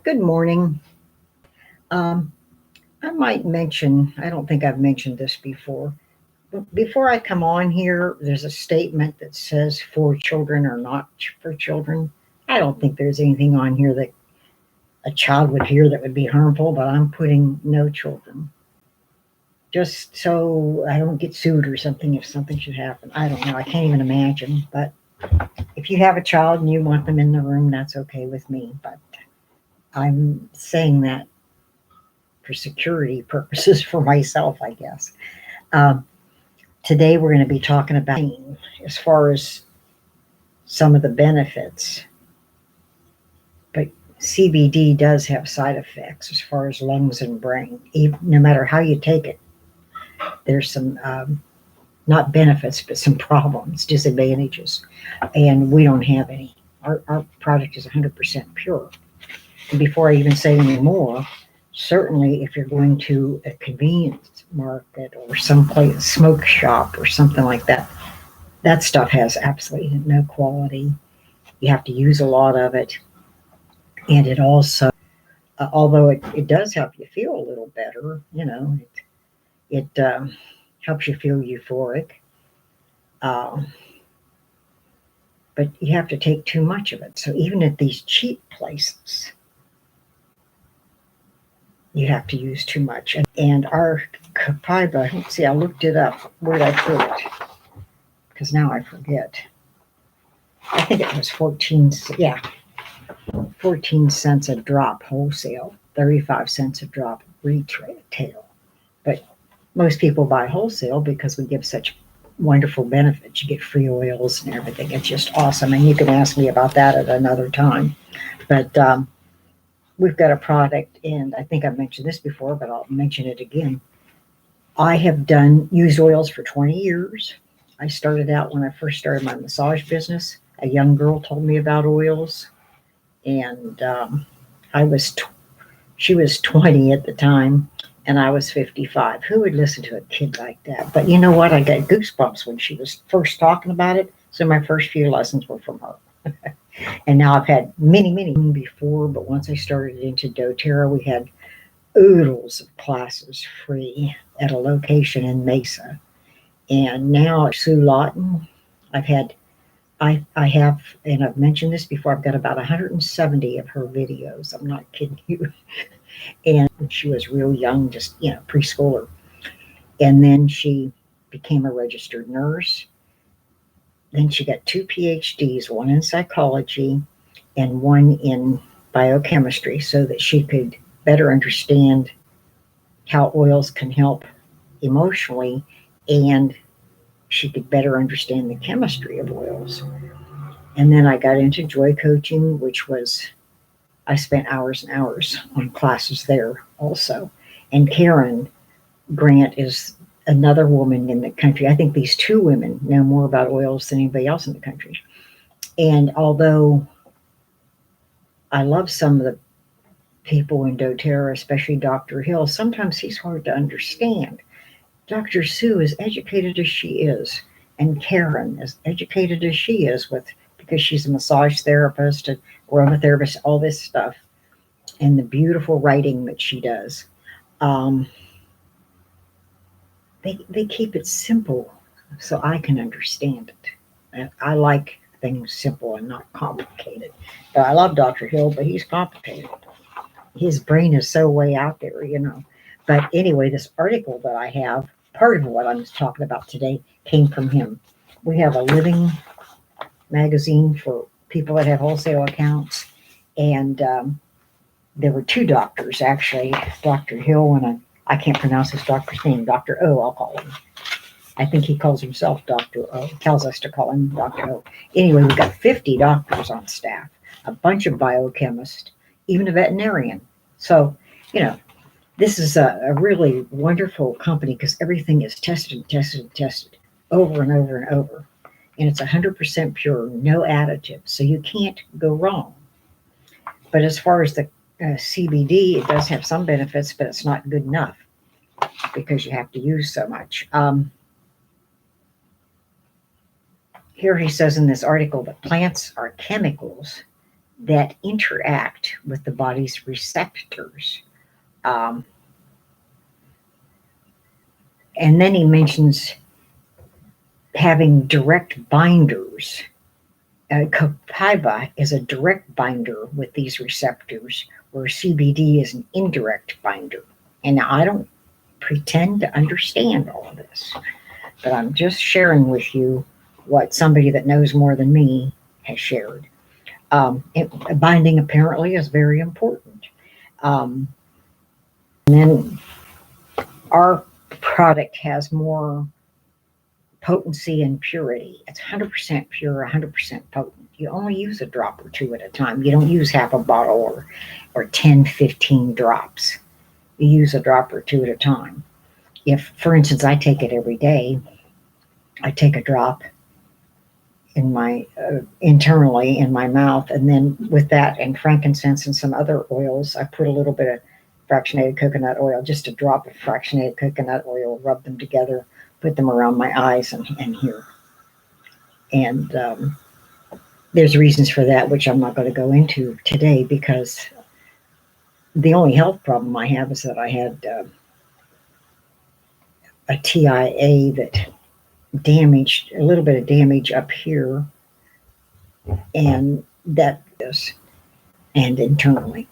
Good morning. Um, I might mention, I don't think I've mentioned this before, but before I come on here, there's a statement that says for children or not for children. I don't think there's anything on here that a child would hear that would be harmful, but I'm putting no children. Just so I don't get sued or something if something should happen. I don't know. I can't even imagine. But if you have a child and you want them in the room, that's okay with me. But I'm saying that for security purposes for myself, I guess. Um, Today we're going to be talking about as far as some of the benefits, but CBD does have side effects as far as lungs and brain. Even, no matter how you take it, there's some not benefits, but some problems, disadvantages, and we don't have any. Our product is 100% pure. And before I even say any more, certainly if you're going to a convenience market or someplace, smoke shop or something like that, that stuff has absolutely no quality. You have to use a lot of it. And it also, although it does help you feel a little better, it helps you feel euphoric. Uh, but you have to take too much of it. So even at these cheap places, you have to use too much. And our Coaiba, let's see, I looked it up. Where did I put it? Because now I forget. I think it was 14, yeah, 14 cents a drop wholesale, 35 cents a drop retail. But most people buy wholesale because we give such wonderful benefits. You get free oils and everything. It's just awesome. And you can ask me about that at another time. But we've got a product, and I think I've mentioned this before, but I'll mention it again. I have used oils for 20 years. I started out when I first started my massage business. A young girl told me about oils, and I was she was 20 at the time, and I was 55. Who would listen to a kid like that? But you know what? I got goosebumps when she was first talking about it. So my first few lessons were from her. And now I've had many before, but once I started into doTERRA, we had oodles of classes free at a location in Mesa. And now Sue Lawton, I've had I have, and I've mentioned this before, I've got about 170 of her videos. I'm not kidding you. And she was real young, just, preschooler. And then she became a registered nurse. Then she got two PhDs, one in psychology and one in biochemistry, so that she could better understand how oils can help emotionally, and she could better understand the chemistry of oils. And then I got into joy coaching, which was, I spent hours and hours on classes there also. And Karen Grant is another woman in the country. I think these two women know more about oils than anybody else in the country. And although I love some of the people in doTERRA, especially Dr. Hill, sometimes he's hard to understand. Dr. Sue, as educated as she is, and Karen, as educated as she is, because she's a massage therapist and aromatherapist, all this stuff, and the beautiful writing that she does, um, they keep it simple so I can understand it. And I like things simple and not complicated. But I love Dr. Hill, but he's complicated. His brain is so way out there. But anyway, this article that I have, part of what I'm talking about today, came from him. We have a living magazine for people that have wholesale accounts, and there were two doctors actually, Dr. Hill and I can't pronounce his doctor's name, Dr. O, I'll call him. I think he calls himself Dr. O, tells us to call him Dr. O. Anyway, we've got 50 doctors on staff, a bunch of biochemists, even a veterinarian. So, this is a really wonderful company because everything is tested over and over and over. And it's 100% pure, no additives, so you can't go wrong. But as far as the CBD, it does have some benefits, but it's not good enough because you have to use so much. Here he says in this article that plants are chemicals that interact with the body's receptors. Um, and then he mentions having direct binders. Coaiba is a direct binder with these receptors, where CBD is an indirect binder. And now I don't pretend to understand all of this, but I'm just sharing with you what somebody that knows more than me has shared. Binding apparently is very important. Um, and then our product has more potency and purity. It's 100% pure, 100% potent. You only use a drop or two at a time. You don't use half a bottle or 10, 15 drops. You use a drop or two at a time. If, for instance, I take it every day, I take a drop in my internally in my mouth, and then with that and frankincense and some other oils, I put a little bit of fractionated coconut oil, just a drop of fractionated coconut oil, rub them together, put them around my eyes and here. And there's reasons for that, which I'm not going to go into today, because the only health problem I have is that I had a TIA that damaged, a little bit of damage up here, and that is, and internally.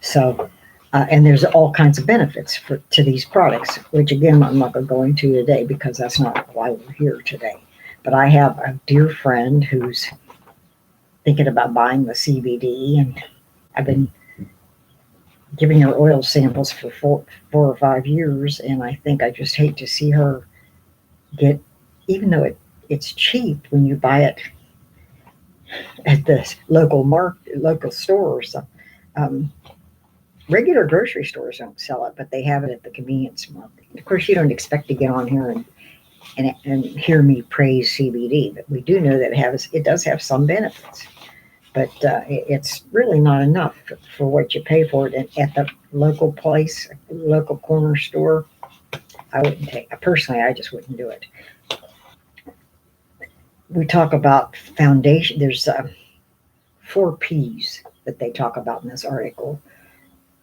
So, and there's all kinds of benefits to these products, which again, I'm not going to go into today because that's not why we're here today. But I have a dear friend who's thinking about buying the CBD, and I've been giving her oil samples for 4 or 5 years, and I think I just hate to see her get, even though it's cheap when you buy it at the local stores. Regular grocery stores don't sell it, but they have it at the convenience market. Of course, you don't expect to get on here and hear me praise CBD, but we do know that it does have some benefits. But it's really not enough for what you pay for it at the local place, local corner store. I wouldn't take it. Personally, I just wouldn't do it. We talk about foundation. There's 4 P's that they talk about in this article: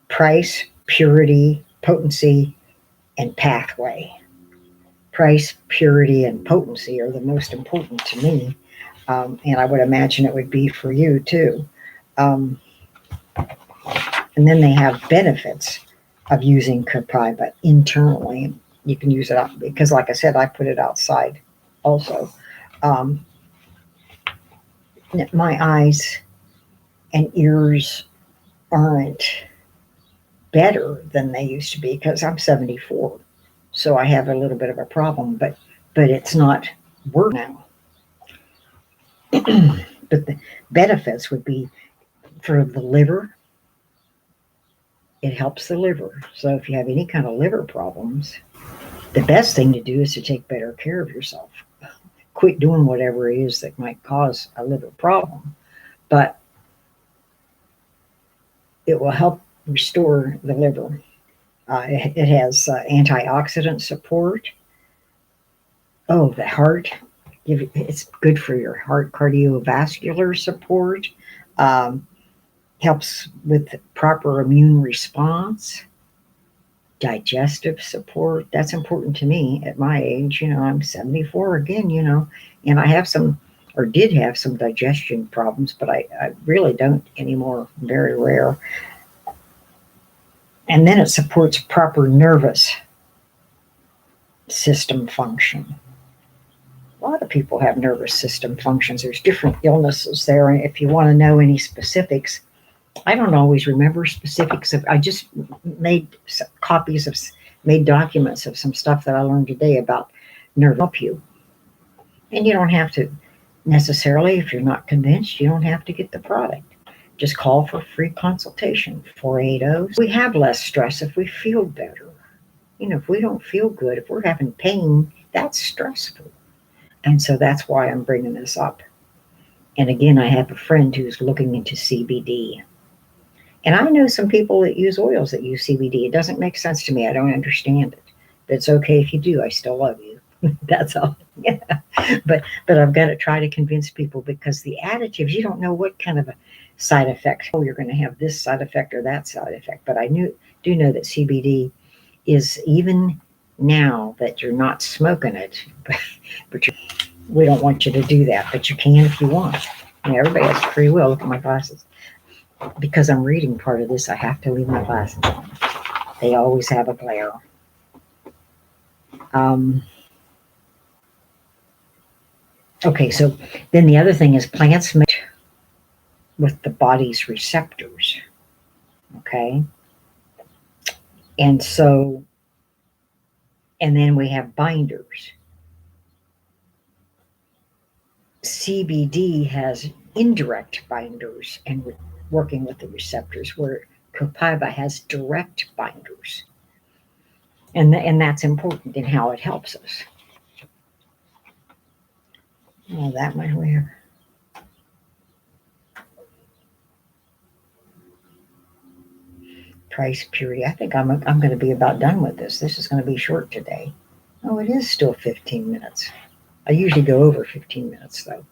price, purity, potency, and pathway. Price, purity, and potency are the most important to me. And I would imagine it would be for you too. And then they have benefits of using Coaiba internally. You can use it out because, like I said, I put it outside also. My eyes and ears aren't better than they used to be because I'm 74. So I have a little bit of a problem, but it's not worse now. But the benefits would be for the liver. It helps the liver. So if you have any kind of liver problems, the best thing to do is to take better care of yourself. Quit doing whatever it is that might cause a liver problem. But it will help restore the liver. It has antioxidant support. Oh, the heart. It's good for your heart cardiovascular support. Helps with proper immune response. Digestive support. That's important to me at my age. I'm 74 again, and I have some, or did have some digestion problems, but I really don't anymore. Very rare. And then it supports proper nervous system function. A lot of people have nervous system functions. There's different illnesses there. And if you want to know any specifics, I don't always remember specifics. I just made made documents of some stuff that I learned today about nerve help you. And you don't have to necessarily, if you're not convinced, you don't have to get the product. Just call for free consultation, 480. We have less stress if we feel better. If we don't feel good, if we're having pain, that's stressful. And so that's why I'm bringing this up. And again, I have a friend who's looking into CBD. And I know some people that use oils that use CBD. It doesn't make sense to me. I don't understand it. But it's okay if you do. I still love you. That's all. Yeah. But I've got to try to convince people because the additives, you don't know what kind of a side effect. Oh, you're going to have this side effect or that side effect. But do know that CBD is, even now that you're not smoking it, but we don't want you to do that. But you can if you want. Everybody has free will. Look at my glasses. Because I'm reading part of this, I have to leave my glasses on. They always have a glare. Um, okay, so then the other thing is plants mate with the body's receptors. Okay, and so, and then we have binders. CBD has indirect binders and working with the receptors, where Coaiba has direct binders, and that's important in how it helps us. Oh, that might have. Price purity. I think I'm going to be about done with this. This is going to be short today. Oh, it is still 15 minutes. I usually go over 15 minutes though.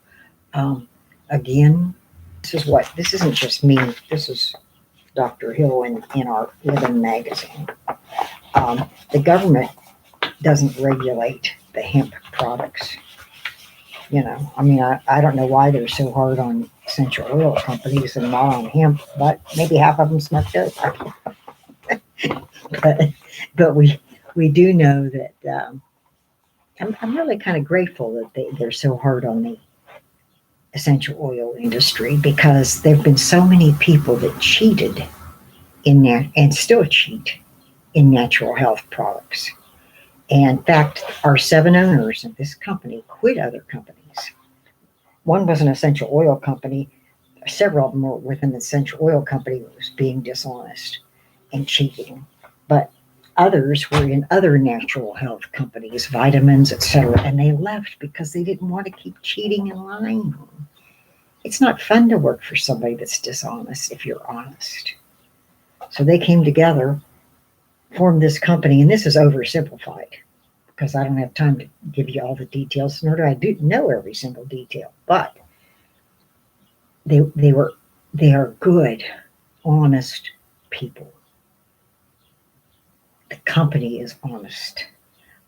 Again, this isn't just me. This is Dr. Hill in our Living magazine. The government doesn't regulate the hemp products. I don't know why they're so hard on essential oil companies and not on hemp, but maybe half of them smoke dope. but we do know that I'm really kind of grateful that they're so hard on the essential oil industry, because there have been so many people that cheated in that and still cheat in natural health products. And in fact, our 7 owners of this company quit other companies. One was an essential oil company. Several of them were with an essential oil company that was being dishonest and cheating. But others were in other natural health companies, vitamins, etc., and they left because they didn't want to keep cheating and lying. It's not fun to work for somebody that's dishonest if you're honest. So they came together, formed this company, and this is oversimplified because I don't have time to give you all the details, nor do I know every single detail. But they are good, honest people. The company is honest.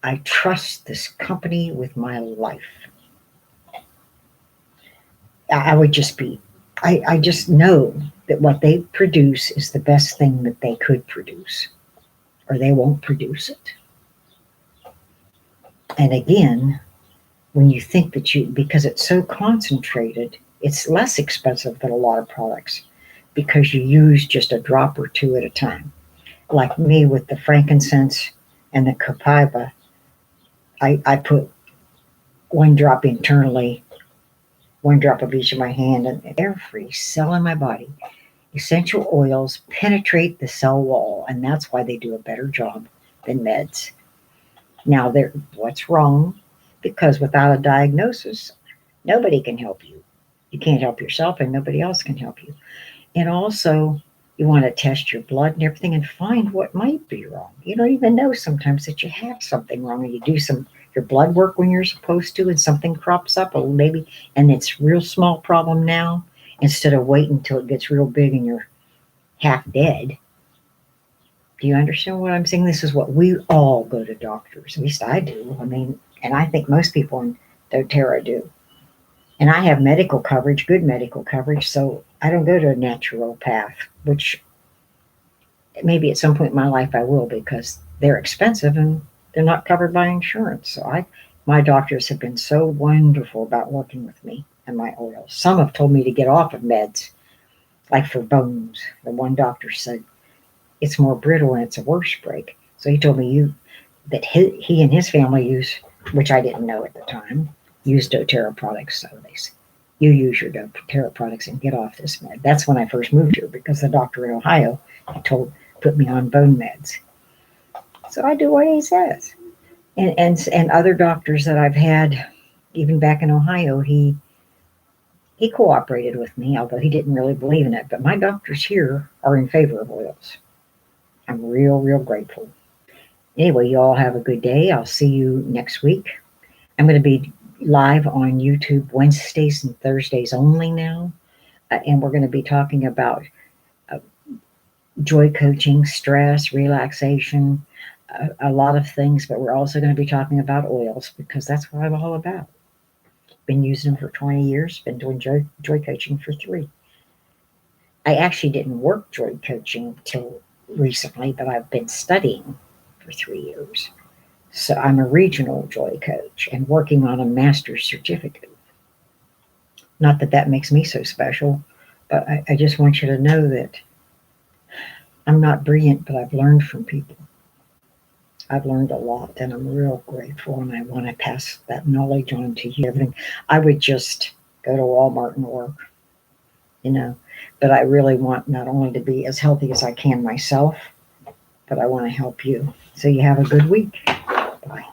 I trust this company with my life. I would just be, I just know that what they produce is the best thing that they could produce, or they won't produce it. And again, when you think that because it's so concentrated, it's less expensive than a lot of products because you use just a drop or two at a time. Like me with the frankincense and the coaiba, I put 1 drop internally, 1 drop of each in my hand, and every cell in my body. Essential oils penetrate the cell wall, and that's why they do a better job than meds. Now, what's wrong? Because without a diagnosis, nobody can help you. You can't help yourself, and nobody else can help you. And also, you want to test your blood and everything and find what might be wrong. You don't even know sometimes that you have something wrong, and you do your blood work when you're supposed to, and something crops up, or maybe, and it's a real small problem now, instead of waiting until it gets real big and you're half dead. Do you understand what I'm saying? This is what we all go to doctors. At least I do. And I think most people in doTERRA do. And I have medical coverage, good medical coverage, so I don't go to a naturopath, which maybe at some point in my life I will, because they're expensive and they're not covered by insurance. So my doctors have been so wonderful about working with me and my oils. Some have told me to get off of meds, like for bones. The one doctor said it's more brittle and it's a worse break. So he told me that he and his family use, which I didn't know at the time, use doTERRA products. So they say, you use your doTERRA products and get off this med. That's when I first moved here, because the doctor in Ohio put me on bone meds. So I do what he says. And other doctors that I've had, even back in Ohio, he cooperated with me, although he didn't really believe in it. But my doctors here are in favor of oils. I'm real, real grateful. Anyway, you all have a good day. I'll see you next week. I'm going to be live on YouTube Wednesdays and Thursdays only now. And we're going to be talking about uh, joy coaching, stress, relaxation, a lot of things, but we're also going to be talking about oils because that's what I'm all about. Been using them for 20 years, been doing joy coaching for 3. I actually didn't work joy coaching till recently, but I've been studying for 3 years. So I'm a regional joy coach and working on a master's certificate. Not that that makes me so special, but I just want you to know that I'm not brilliant, but I've learned from people. I've learned a lot, and I'm real grateful, and I want to pass that knowledge on to you. Everything I would just go to Walmart and work, you know, but I really want not only to be as healthy as I can myself, but I want to help you. So you have a good week. Bye.